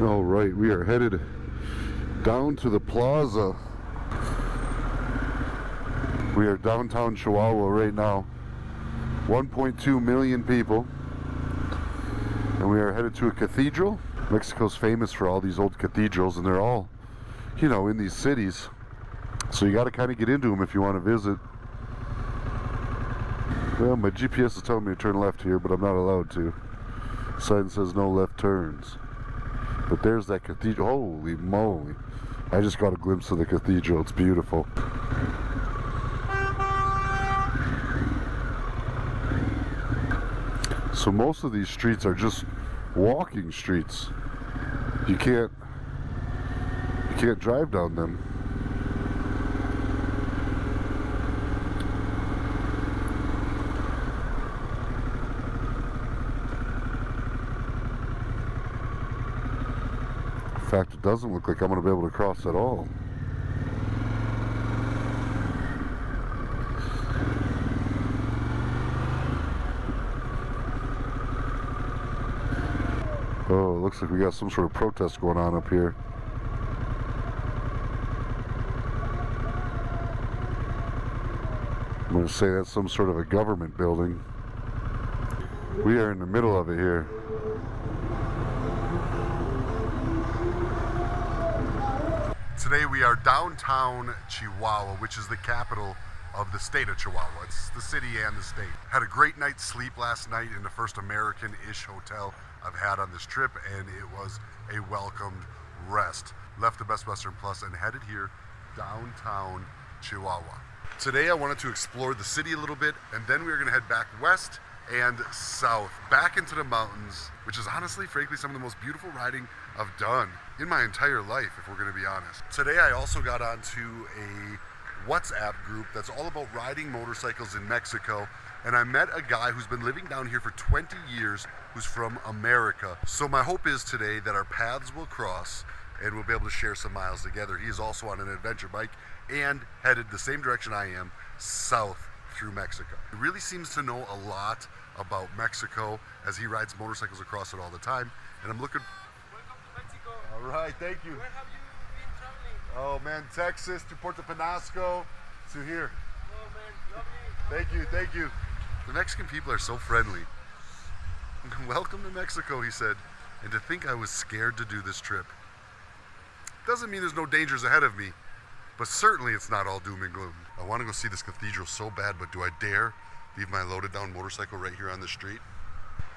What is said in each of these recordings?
All right, we are headed down to the plaza. We are downtown Chihuahua right now. 1.2 million people. And we are headed to a cathedral. Mexico's famous for all these old cathedrals, and they're all, you know, in these cities. So you got to kind of get into them if you want to visit. Well, my GPS is telling me to turn left here, but I'm not allowed to. Sign says no left turns. But there's that cathedral. Holy moly. I just got a glimpse of the cathedral. It's beautiful. So most of these streets are just walking streets. You can't drive down them. In fact, it doesn't look like I'm going to be able to cross at all. Oh, it looks like we got some sort of protest going on up here. I'm going to say that's some sort of a government building. We are in the middle of it here. Today we are downtown Chihuahua, which is the capital of the state of Chihuahua. It's the city and the state. Had a great night's sleep last night in the first American-ish hotel I've had on this trip, and it was a welcomed rest. Left the Best Western Plus and headed here downtown Chihuahua. Today I wanted to explore the city a little bit, and then we are going to head back west and south, back into the mountains, which is honestly, frankly, some of the most beautiful riding I've done in my entire life, if we're going to be honest. Today I also got onto a WhatsApp group that's all about riding motorcycles in Mexico, and I met a guy who's been living down here for 20 years who's from America. So my hope is today that our paths will cross and we'll be able to share some miles together. He is also on an adventure bike and headed the same direction I am, south through Mexico. He really seems to know a lot about Mexico as he rides motorcycles across it all the time, and I'm looking... Welcome to Mexico. All right, thank you. Where have you been traveling? Oh man, Texas to Puerto Penasco to here. Oh man, lovely. Thank you, thank you. The Mexican people are so friendly. Welcome to Mexico, he said. And to think I was scared to do this trip. Doesn't mean there's no dangers ahead of me, but certainly it's not all doom and gloom. I want to go see this cathedral so bad, but do I dare leave my loaded down motorcycle right here on the street?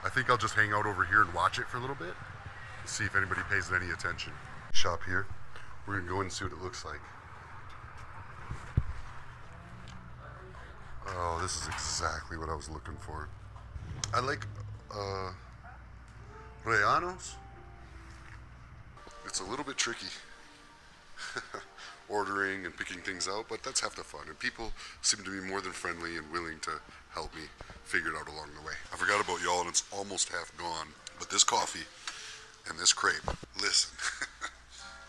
I think I'll just hang out over here and watch it for a little bit and see if anybody pays any attention. Shop here. We're gonna go in and see what it looks like. Oh, this is exactly what I was looking for. I like Reanos. It's a little bit tricky ordering and picking things out, but that's half the fun. And people seem to be more than friendly and willing to help me figure it out along the way. I forgot about y'all, and it's almost half gone. But this coffee and this crepe, listen,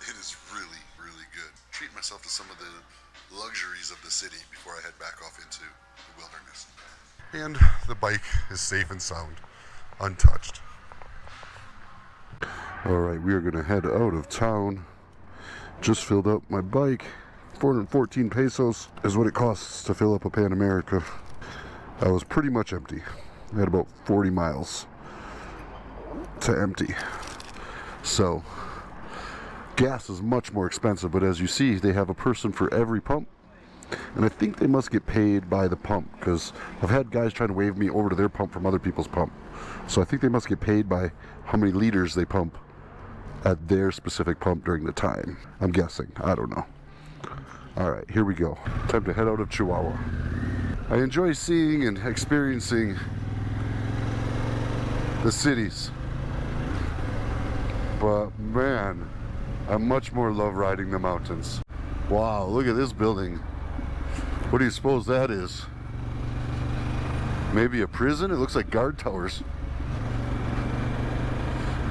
it is really, really good. Treat myself to some of the luxuries of the city before I head back off into the wilderness. And the bike is safe and sound, untouched. All right, we are gonna head out of town. Just filled up my bike. 414 pesos is what it costs to fill up a Pan America. I was pretty much empty. I had about 40 miles to empty. So, gas is much more expensive, but as you see, they have a person for every pump. And I think they must get paid by the pump, because I've had guys trying to wave me over to their pump from other people's pump. So I think they must get paid by how many liters they pump at their specific pump during the time. I'm guessing. I don't know. All right, here we go. Time to head out of Chihuahua. I enjoy seeing and experiencing the cities. But man, I much more love riding the mountains. Wow, look at this building. What do you suppose that is? Maybe a prison? It looks like guard towers.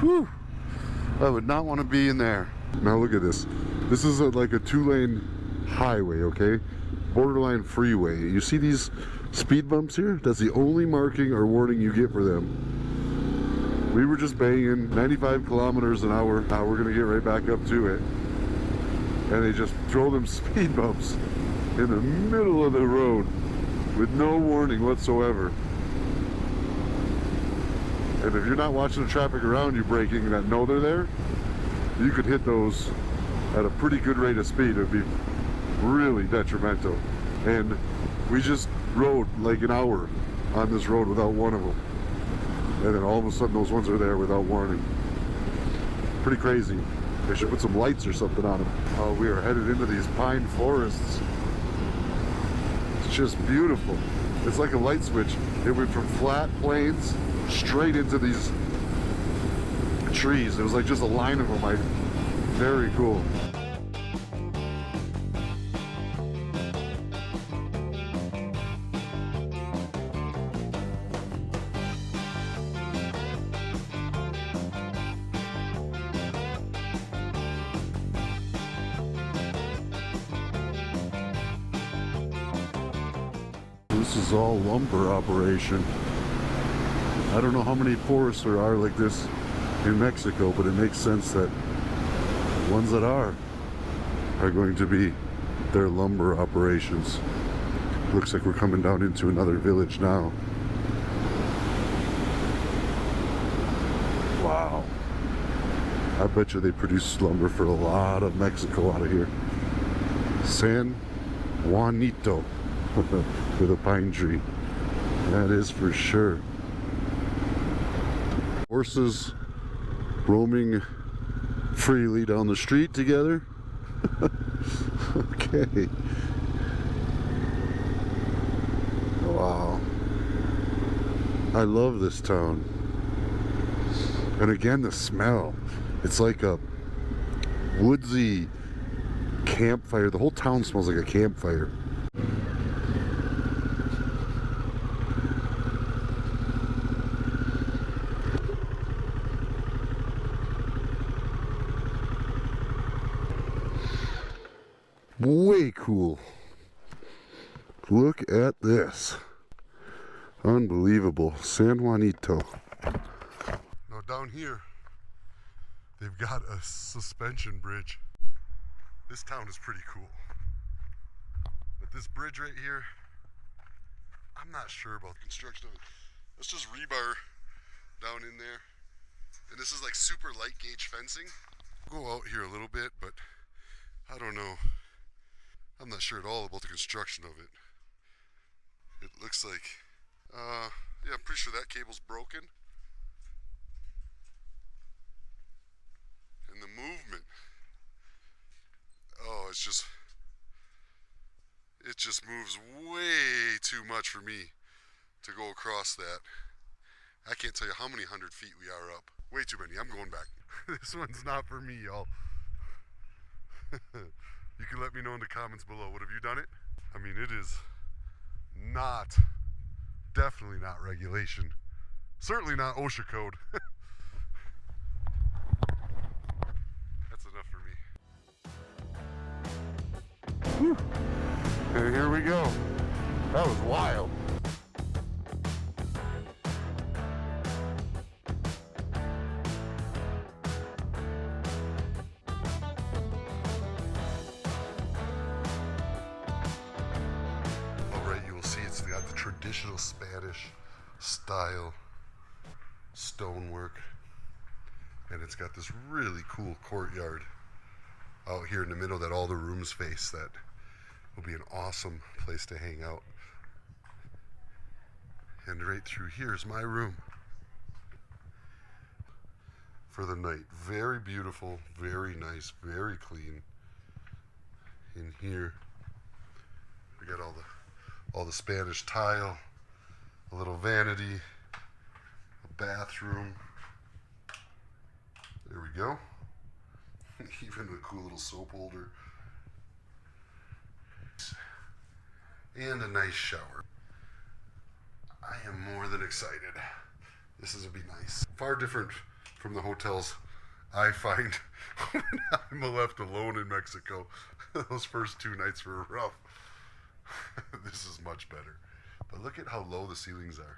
Whew. I would not want to be in there. Now look at this. This is like a 2-lane highway, okay? Borderline freeway. You see these speed bumps here? That's the only marking or warning you get for them. We were just banging 95 kilometers an hour. Now we're gonna get right back up to it. And they just throw them speed bumps in the middle of the road with no warning whatsoever. And if you're not watching the traffic around you braking that know they're there, you could hit those at a pretty good rate of speed. It would be really detrimental. And we just rode like an hour on this road without one of them. And then all of a sudden those ones are there without warning. Pretty crazy. They should put some lights or something on them. We are headed into these pine forests. It's just beautiful. It's like a light switch. It went from flat plains straight into these trees. It was like just a line of them. Very cool. This is all lumber operation. I don't know how many forests there are like this in Mexico, but it makes sense that the ones that are going to be their lumber operations. Looks like we're coming down into another village now. Wow. I bet you they produce lumber for a lot of Mexico out of here. San Juanito. With a pine tree. That is for sure. Horses roaming freely down the street together. Okay. Wow. I love this town. And again, the smell. It's like a woodsy campfire. The whole town smells like a campfire. Way cool. Look at this. Unbelievable. San Juanito. Now down here, they've got a suspension bridge. This town is pretty cool. But this bridge right here, I'm not sure about the construction of it. That's just rebar down in there. And this is like super light gauge fencing. I'll go out here a little bit, but I don't know. I'm not sure at all about the construction of it. It looks like, yeah, I'm pretty sure that cable's broken. And the movement, oh, it just moves way too much for me to go across that. I can't tell you how many 100 feet we are up. Way too many. I'm going back. This one's not for me, y'all. You can let me know in the comments below. What have you done it? I mean, it is not, definitely not regulation. Certainly not OSHA code. That's enough for me. Whew. And here we go. That was wild. Traditional Spanish style stonework, and it's got this really cool courtyard out here in the middle that all the rooms face. That will be an awesome place to hang out. And right through here is my room for the night. Very beautiful, very nice, very clean. In here we got all the Spanish tile, a little vanity, a bathroom. There we go. Even a cool little soap holder. And a nice shower. I am more than excited. This is gonna be nice. Far different from the hotels I find when I'm left alone in Mexico. Those first 2 nights were rough. This is much better. But look at how low the ceilings are.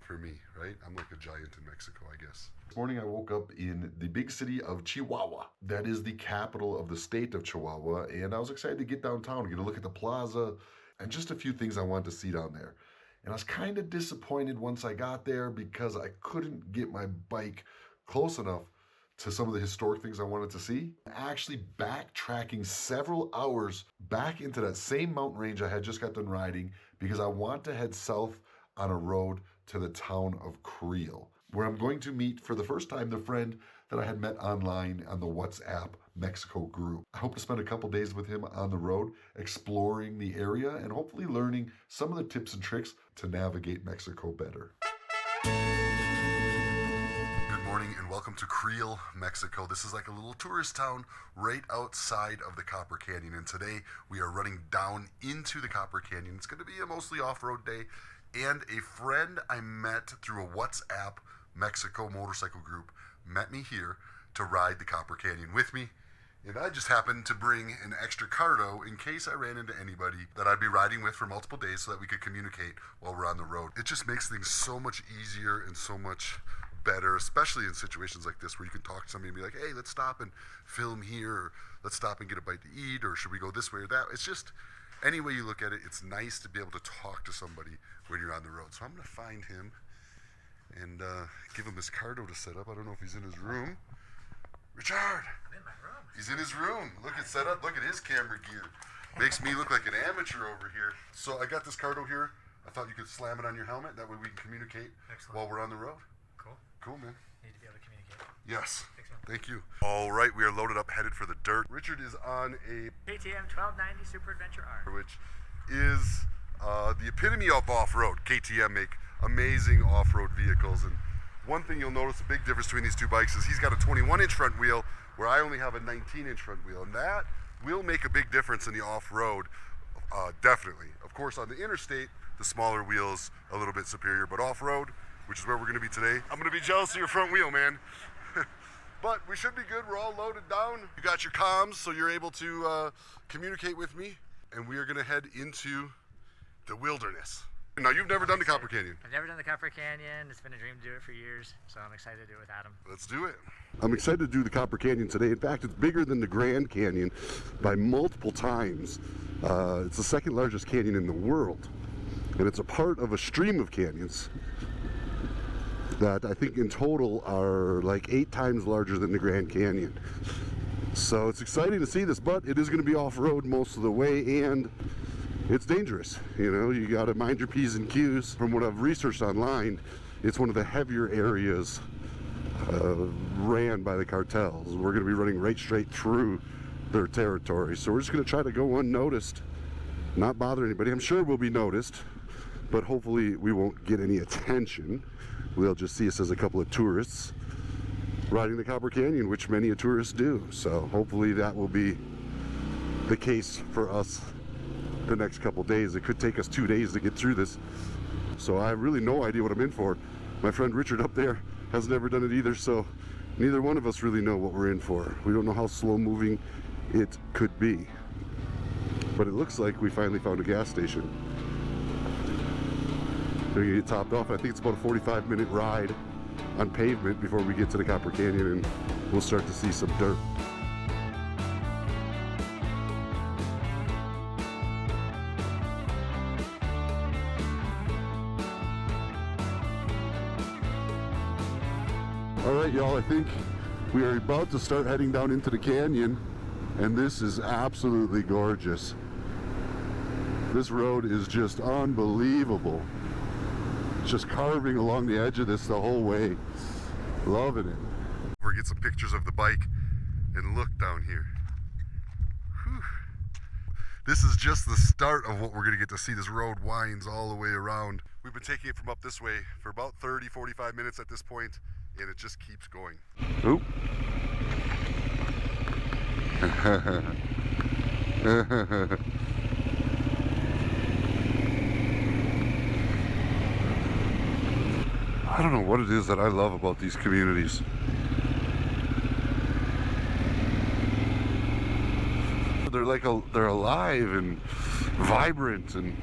for me, right? I'm like a giant in Mexico, I guess. This morning I woke up in the big city of Chihuahua. That is the capital of the state of Chihuahua, and I was excited to get downtown and get a look at the plaza and just a few things I wanted to see down there. And I was kind of disappointed once I got there because I couldn't get my bike close enough to some of the historic things I wanted to see. Actually backtracking several hours back into that same mountain range I had just got done riding because I want to head south on a road to the town of Ciro, where I'm going to meet for the first time the friend that I had met online on the WhatsApp Mexico group. I hope to spend a couple days with him on the road, exploring the area and hopefully learning some of the tips and tricks to navigate Mexico better. Good morning and welcome to Creel, Mexico. This is like a little tourist town right outside of the Copper Canyon, and today we are running down into the Copper Canyon. It's going to be a mostly off-road day, and a friend I met through a WhatsApp Mexico motorcycle group met me here to ride the Copper Canyon with me, and I just happened to bring an extra cardo in case I ran into anybody that I'd be riding with for multiple days so that we could communicate while we're on the road. It just makes things so much easier and so much better, especially in situations like this where you can talk to somebody and be like, hey, let's stop and film here, or let's stop and get a bite to eat, or should we go this way or that? It's just, any way you look at it, it's nice to be able to talk to somebody when you're on the road. So I'm going to find him and give him his cardo to set up. I don't know if he's in his room. Richard! I'm in my room. He's in his room. Look at set up. Look at his camera gear. Makes me look like an amateur over here. So I got this cardo here. I thought you could slam it on your helmet. That way we can communicate while we're on the road. Cool. Cool, man. Need to be able to communicate. Yes. Thanks, man. Thank you. All right, we are loaded up, headed for the dirt. Richard is on a KTM 1290 Super Adventure R. which is the epitome of off-road. KTM make amazing off-road vehicles, and one thing you'll notice, a big difference between these two bikes is he's got a 21-inch front wheel where I only have a 19-inch front wheel, and that will make a big difference in the off-road, definitely. Of course, on the interstate, the smaller wheel's a little bit superior, but off-road, which is where we're going to be today, I'm going to be jealous of your front wheel, man. But we should be good. We're all loaded down. You got your comms, so you're able to communicate with me, and we are going to head into the wilderness. Now, you've never done the Copper Canyon. I've never done the Copper Canyon. It's been a dream to do it for years, so I'm excited to do it with Adam. Let's do it. I'm excited to do the Copper Canyon today. In fact, it's bigger than the Grand Canyon by multiple times. It's the second largest canyon in the world, and it's a part of a stream of canyons that I think in total are like 8 times larger than the Grand Canyon. So it's exciting to see this, but it is going to be off-road most of the way, and it's dangerous. You know, you got to mind your P's and Q's. From what I've researched online, it's one of the heavier areas ran by the cartels. We're going to be running right straight through their territory. So we're just going to try to go unnoticed, not bother anybody. I'm sure we'll be noticed, but hopefully we won't get any attention. They'll just see us as a couple of tourists riding the Copper Canyon, which many tourists do. So hopefully that will be the case for us the next couple days. It could take us 2 days to get through this, so I have really no idea what I'm in for. My friend Richard up there has never done it either, so neither one of us really know what we're in for. We don't know how slow moving it could be, but it looks like we finally found a gas station. We're gonna get topped off. I think it's about a 45-minute ride on pavement before we get to the Copper Canyon, and we'll start to see some dirt. All right, y'all, I think we are about to start heading down into the canyon, and this is absolutely gorgeous. This road is just unbelievable. Just carving along the edge of this the whole way. Loving it. We're gonna get some pictures of the bike and look down here. Whew. This is just the start of what we're gonna get to see. This road winds all the way around. We've been taking it from up this way for about 30-45 minutes at this point, and it just keeps going. Oop. I don't know what it is that I love about these communities. They're alive and vibrant, and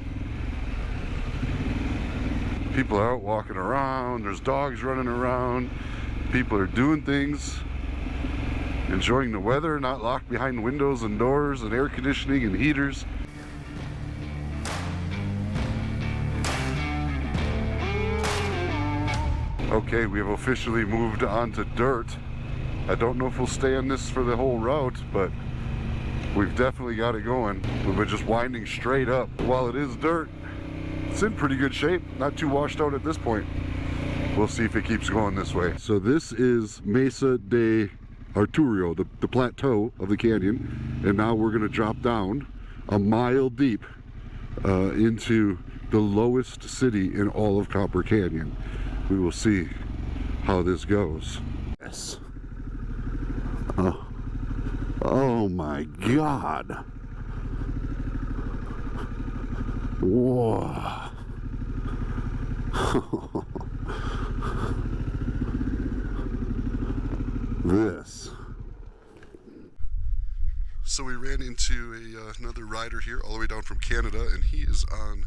People are out walking around, there's dogs running around, people are doing things, enjoying the weather, not locked behind windows and doors and air conditioning and heaters. Okay, we have officially moved on to dirt. I don't know if we'll stay on this for the whole route, but we've definitely got it going. We've been just winding straight up. While it is dirt, it's in pretty good shape. Not too washed out at this point. We'll see if it keeps going this way. So this is Mesa de Arturo, the plateau of the canyon. And now we're gonna drop down a mile deep into the lowest city in all of Copper Canyon. We will see how this goes. Yes. Oh my God. Whoa. This. So we ran into another rider here all the way down from Canada, and he is on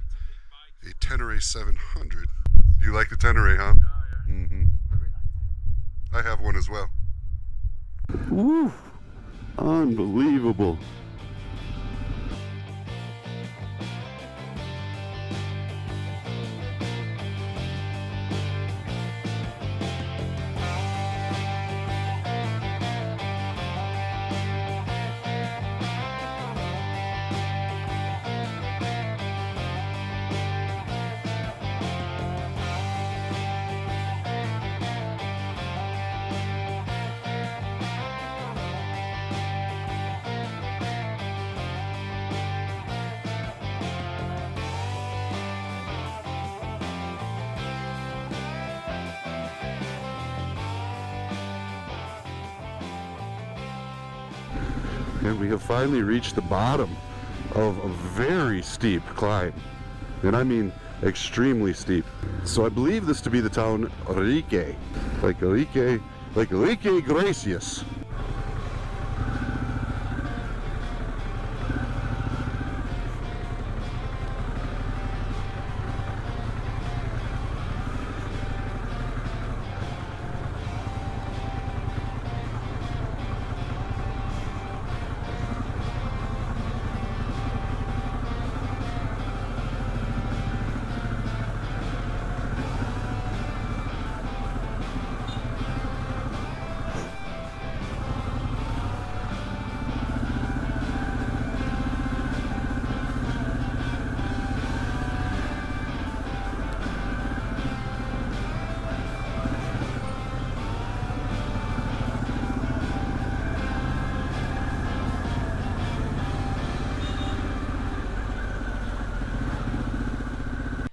a Tenere 700. You like the Tenere, huh? Oh, yeah. Mm-hmm. I have one as well. Woo! Unbelievable. And we have finally reached the bottom of a very steep climb. And I mean extremely steep. So I believe this to be the town Rique. Like Rique Gracias.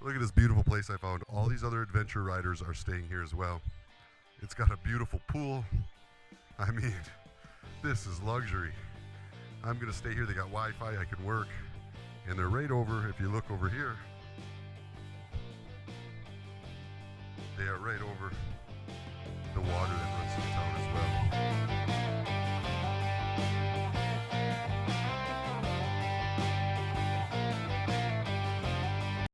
Look at this beautiful place I found. All these other adventure riders are staying here as well. It's got a beautiful pool. I mean, this is luxury. I'm gonna stay here. They got Wi-Fi, I can work. And they're right over, if you look over here, they are right over the water that